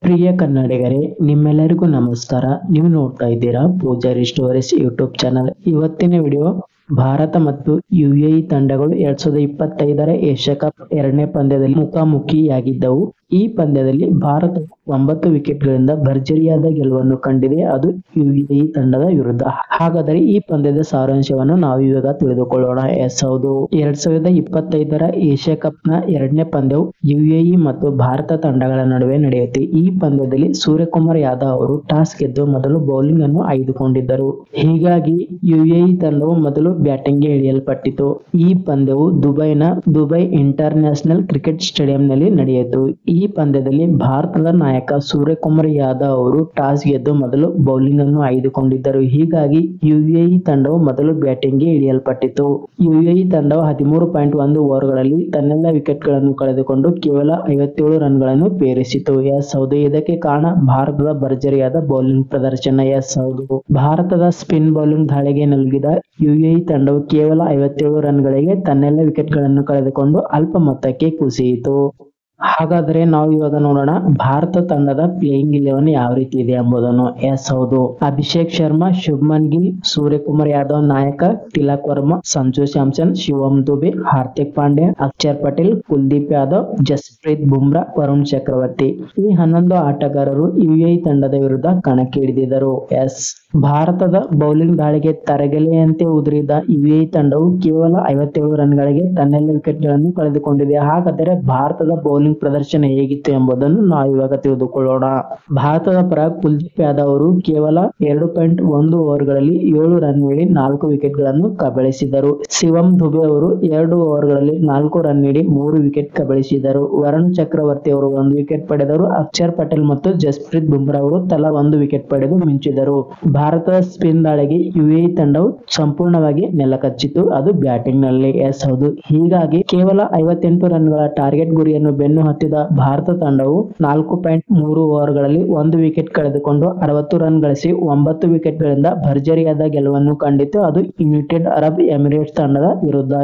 ಪ್ರಿಯ ಕನ್ನಡಿಗರೇ, ನಿಮ್ಮೆಲ್ಲರಿಗೂ ನಮಸ್ಕಾರ. ನೀವು ನೋಡ್ತಾ ಇದ್ದೀರಾ ಪೂಜಾರಿ ಸ್ಟೋರೀಸ್ ಯೂಟ್ಯೂಬ್ ಚಾನಲ್. ಇವತ್ತಿನ ವಿಡಿಯೋ ಭಾರತ ಮತ್ತು ಯುಎಇ ತಂಡಗಳು 2025ರ ಏಷ್ಯಾ ಕಪ್ ಎರಡನೇ ಪಂದ್ಯದಲ್ಲಿ ಮುಖಾಮುಖಿಯಾಗಿದ್ದವು. ಈ ಪಂದ್ಯದಲ್ಲಿ ಭಾರತ 9 ವಿಕೆಟ್ಗಳಿಂದ ಭರ್ಜರಿಯಾದ ಗೆಲುವನ್ನು ಕಂಡಿದೆ, ಅದು ಯುಎಇ ತಂಡದ ವಿರುದ್ಧ. ಹಾಗಾದರೆ ಈ ಪಂದ್ಯದ ಸಾರಾಂಶವನ್ನು ನಾವು ಇವಾಗ ತಿಳಿದುಕೊಳ್ಳೋಣ. ಹೌದು, 2025ರ ಏಷ್ಯಾ ಕಪ್ ನ ಎರಡನೇ ಪಂದ್ಯವು ಯುಎಇ ಮತ್ತು ಭಾರತ ತಂಡಗಳ ನಡುವೆ ನಡೆಯುತ್ತೆ. ಈ ಪಂದ್ಯದಲ್ಲಿ ಸೂರ್ಯಕುಮಾರ್ ಯಾದವ್ ಅವರು ಟಾಸ್ ಗೆದ್ದು ಮೊದಲು ಬೌಲಿಂಗ್ ಅನ್ನು ಆಯ್ದುಕೊಂಡಿದ್ದರು. ಹೀಗಾಗಿ ಯುಎಇ ತಂಡವು ಮೊದಲು ಬ್ಯಾಟಿಂಗ್ ಗೆ ಇಳಿಯಲ್ಪಟ್ಟಿತು. ಈ ಪಂದ್ಯವು ದುಬೈ ಇಂಟರ್ನ್ಯಾಷನಲ್ ಕ್ರಿಕೆಟ್ ಸ್ಟೇಡಿಯಂ ನಲ್ಲಿ ನಡೆಯಿತು. ಈ ಪಂದ್ಯದಲ್ಲಿ ಭಾರತದ ನಾಯಕ ಸೂರ್ಯಕುಮಾರ್ ಯಾದವ್ ಅವರು ಟಾಸ್ ಗೆದ್ದು ಮೊದಲು ಬೌಲಿಂಗ್ ಅನ್ನು ಆಯ್ದುಕೊಂಡಿದ್ದರು. ಹೀಗಾಗಿ ಯುಎಇ ತಂಡವು ಮೊದಲು ಬ್ಯಾಟಿಂಗ್ ಗೆ ಇಳಿಯಲ್ಪಟ್ಟಿತು. ಯುಎಇ ತಂಡವು 13.1 ಓವರ್ಗಳಲ್ಲಿ ತನ್ನೆಲ್ಲ ವಿಕೆಟ್ ಗಳನ್ನು ಕಳೆದುಕೊಂಡು ಕೇವಲ 57 ರನ್ ಗಳನ್ನು ಪೇರಿಸಿತು. ಹೌದು, ಇದಕ್ಕೆ ಕಾರಣ ಭಾರತದ ಭರ್ಜರಿಯಾದ ಬೌಲಿಂಗ್ ಪ್ರದರ್ಶನ. ಹೌದು, ಭಾರತದ ಸ್ಪಿನ್ ಬೌಲಿಂಗ್ ದಾಳಿಗೆ ನಲುಗಿದ ಯುಎಇ ತಂಡವು ಕೇವಲ 57 ರನ್ ಗಳಿಗೆ ತನ್ನೆಲ್ಲ ವಿಕೆಟ್ ಗಳನ್ನು ಕಳೆದುಕೊಂಡು ಅಲ್ಪ ಮೊತ್ತಕ್ಕೆ ಕುಸಿಯಿತು. ಹಾಗಾದ್ರೆ ನಾವು ಇವಾಗ ನೋಡೋಣ ಭಾರತ ತಂಡದ ಪ್ಲೇಯಿಂಗ್ 11 ಯಾವ ರೀತಿ ಇದೆ ಎಂಬುದನ್ನು. ಹೌದು, ಅಭಿಷೇಕ್ ಶರ್ಮಾ, ಶುಭ್ಮನ್ ಗಿಲ್, ಸೂರ್ಯಕುಮಾರ್ ಯಾದವ್ ನಾಯಕ, ತಿಲಕ್ ವರ್ಮಾ, ಸಂಜು ಸ್ಯಾಮ್ಸನ್, ಶಿವಮ್ ದುಬೆ, ಹಾರ್ದಿಕ್ ಪಾಂಡ್ಯ, ಅಕ್ಷರ್ ಪಟೇಲ್, ಕುಲ್ದೀಪ್ ಯಾದವ್, ಜಸ್ಪ್ರೀತ್ ಬುಮ್ರಾ, ವರುಣ್ ಚಕ್ರವರ್ತಿ ಈ 11 ಆಟಗಾರರು ಯುಎಇ ತಂಡದ ವಿರುದ್ಧ ಕಣಕ್ಕೆ ಇಳಿದಿದ್ದರು. ಭಾರತದ ಬೌಲಿಂಗ್ ದಾಳಿಗೆ ತರಗೆಲೆಯಂತೆ ಉದುರಿದ ಯುಎಇ ತಂಡವು ಕೇವಲ 57 ರನ್ ಗಳಿಗೆ ತನ್ನೆಲ್ಲ ವಿಕೆಟ್ ಗಳನ್ನು ಕಳೆದುಕೊಂಡಿದೆ. ಹಾಗಾದರೆ ಭಾರತದ ಬೌಲಿಂಗ್ ಪ್ರದರ್ಶನ ಹೇಗಿತ್ತು ಎಂಬುದನ್ನು ನಾವು ಇವಾಗ ತಿಳಿದುಕೊಳ್ಳೋಣ. ಭಾರತದ ಪರ ಕುಲ್ದೀಪ್ ಯಾದವ್ ಅವರು ಕೇವಲ 2.1 ಓವರ್ಗಳಲ್ಲಿ 7 ರನ್ ನೀಡಿ 4 ವಿಕೆಟ್ ಗಳನ್ನು ಕಬಳಿಸಿದರು. ಶಿವಮ್ ದುಬೆ ಅವರು 2 ಓವರ್ಗಳಲ್ಲಿ 4 ರನ್ ನೀಡಿ 3 ವಿಕೆಟ್ ಕಬಳಿಸಿದರು. ವರುಣ್ ಚಕ್ರವರ್ತಿ ಅವರು 1 ವಿಕೆಟ್ ಪಡೆದರು. ಅಕ್ಷರ್ ಪಟೇಲ್ ಮತ್ತು ಜಸ್ಪ್ರೀತ್ ಬುಮ್ರಾ ಅವರು ತಲಾ 1 ವಿಕೆಟ್ ಪಡೆದು ಮಿಂಚಿದರು. ಭಾರತದ ಸ್ಪಿನ್ ದಾಳಿಗೆ ಯುಎಇ ತಂಡವು ಸಂಪೂರ್ಣವಾಗಿ ನೆಲಕಚ್ಚಿತು, ಅದು ಬ್ಯಾಟಿಂಗ್ ನಲ್ಲಿ. ಹೌದು, ಹೀಗಾಗಿ ಕೇವಲ 58 ರನ್ಗಳ ಟಾರ್ಗೆಟ್ ಗುರಿಯನ್ನು ಬೆನ್ನು ಹತ್ತಿದ ಭಾರತ ತಂಡವು 4.3 ಓವರ್ಗಳಲ್ಲಿ 1 ವಿಕೆಟ್ ಕಳೆದುಕೊಂಡು 60 ರನ್ ಗಳಿಸಿ 9 ವಿಕೆಟ್ ಗಳಿಂದ ಭರ್ಜರಿಯಾದ ಗೆಲುವನ್ನು ಕಂಡಿತು, ಅದು ಯುನೈಟೆಡ್ ಅರಬ್ ಎಮಿರೇಟ್ಸ್ ತಂಡದ ವಿರುದ್ಧ.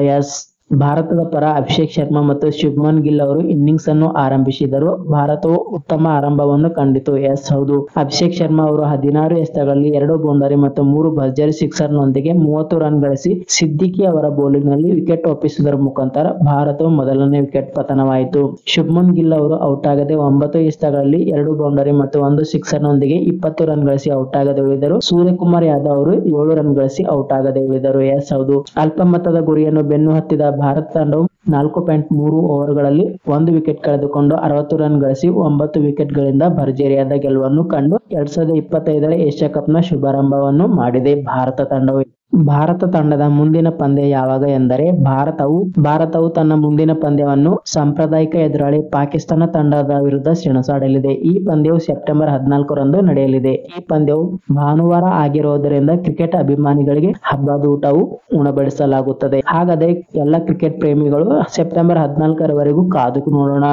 ಭಾರತದ ಪರ ಅಭಿಷೇಕ್ ಶರ್ಮಾ ಮತ್ತು ಶುಭ್ಮನ್ ಗಿಲ್ ಅವರು ಇನ್ನಿಂಗ್ಸ್ ಅನ್ನು ಆರಂಭಿಸಿದರು. ಭಾರತವು ಉತ್ತಮ ಆರಂಭವನ್ನು ಕಂಡಿತು. ಹೌದು, ಅಭಿಷೇಕ್ ಶರ್ಮಾ ಅವರು 16 ಎಸೆತಗಳಲ್ಲಿ 2 ಬೌಂಡರಿ ಮತ್ತು 3 ಭರ್ಜರಿ ಸಿಕ್ಸರ್ ನೊಂದಿಗೆ 30 ರನ್ ಗಳಿಸಿ ಸಿದ್ದಿಕಿ ಅವರ ಬೌಲಿಂಗ್ ನಲ್ಲಿ ವಿಕೆಟ್ ಒಪ್ಪಿಸುವುದರ ಮುಖಾಂತರ ಭಾರತವು ಮೊದಲನೇ ವಿಕೆಟ್ ಪತನವಾಯಿತು. ಶುಭ್ಮನ್ ಗಿಲ್ ಅವರು ಔಟ್ ಆಗದೆ 9 ಎಸೆತಗಳಲ್ಲಿ 2 ಬೌಂಡರಿ ಮತ್ತು 1 ಸಿಕ್ಸರ್ ನೊಂದಿಗೆ 20 ರನ್ ಗಳಿಸಿ ಔಟ್ ಆಗದೆ ಉಳಿದರು. ಸೂರ್ಯಕುಮಾರ್ ಯಾದವ್ ಅವರು 7 ರನ್ ಗಳಿಸಿ ಔಟ್ ಆಗದೆ ಉಳಿದರು. ಹೌದು, ಅಲ್ಪ ಮೊತ್ತದ ಗುರಿಯನ್ನು ಬೆನ್ನು ಹತ್ತಿದ ಭಾರತ ತಂಡವು 4.3 ಓವರ್ಗಳಲ್ಲಿ 1 ವಿಕೆಟ್ ಕಳೆದುಕೊಂಡು 60 ರನ್ ಗಳಿಸಿ 9 ವಿಕೆಟ್ ಗಳಿಂದ ಭರ್ಜರಿಯಾದ ಗೆಲುವನ್ನು ಕಂಡು 2025ರ ಏಷ್ಯಾ ಕಪ್ ನ ಶುಭಾರಂಭವನ್ನು ಮಾಡಿದೆ ಭಾರತ ತಂಡವು. ಭಾರತ ತಂಡದ ಮುಂದಿನ ಪಂದ್ಯ ಯಾವಾಗ ಎಂದರೆ ಭಾರತವು ತನ್ನ ಮುಂದಿನ ಪಂದ್ಯವನ್ನು ಸಾಂಪ್ರದಾಯಿಕ ಎದುರಾಳಿ ಪಾಕಿಸ್ತಾನ ತಂಡದ ವಿರುದ್ಧ ಸೆಣಸಾಡಲಿದೆ. ಈ ಪಂದ್ಯವು ಸೆಪ್ಟೆಂಬರ್ 14 ರಂದು ನಡೆಯಲಿದೆ. ಈ ಪಂದ್ಯವು ಭಾನುವಾರ ಆಗಿರುವುದರಿಂದ ಕ್ರಿಕೆಟ್ ಅಭಿಮಾನಿಗಳಿಗೆ ಹಬ್ಬದ ಊಟವು ಉಣಬಡಿಸಲಾಗುತ್ತದೆ. ಹಾಗಾದರೆ ಎಲ್ಲ ಕ್ರಿಕೆಟ್ ಪ್ರೇಮಿಗಳು ಸೆಪ್ಟೆಂಬರ್ 14ರವರೆಗೂ ಕಾದು ನೋಡೋಣ.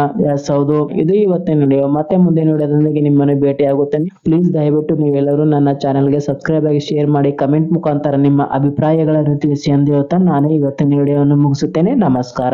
ಹೌದು, ಇದು ಇವತ್ತಿನ ವಿಡಿಯೋ. ಮತ್ತೆ ಮುಂದಿನ ವಿಡಿಯೋದೊಂದಿಗೆ ನಿಮ್ಮನ್ನು ಭೇಟಿಯಾಗುತ್ತೇನೆ. ಪ್ಲೀಸ್ ದಯವಿಟ್ಟು ನೀವೆಲ್ಲರೂ ನನ್ನ ಚಾನೆಲ್ಗೆ ಸಬ್ಸ್ಕ್ರೈಬ್ ಆಗಿ, ಶೇರ್ ಮಾಡಿ, ಕಮೆಂಟ್ ಮುಖಾಂತರ ನಿಮ್ಮ ಅಭಿಪ್ರಾಯಗಳನ್ನು ತಿಳಿಸಿ ಎಂದು ಹೇಳ್ತಾ ನಾನು ಇವತ್ತಿನ ವಿಡಿಯೋವನ್ನು ಮುಗಿಸುತ್ತೇನೆ. ನಮಸ್ಕಾರ.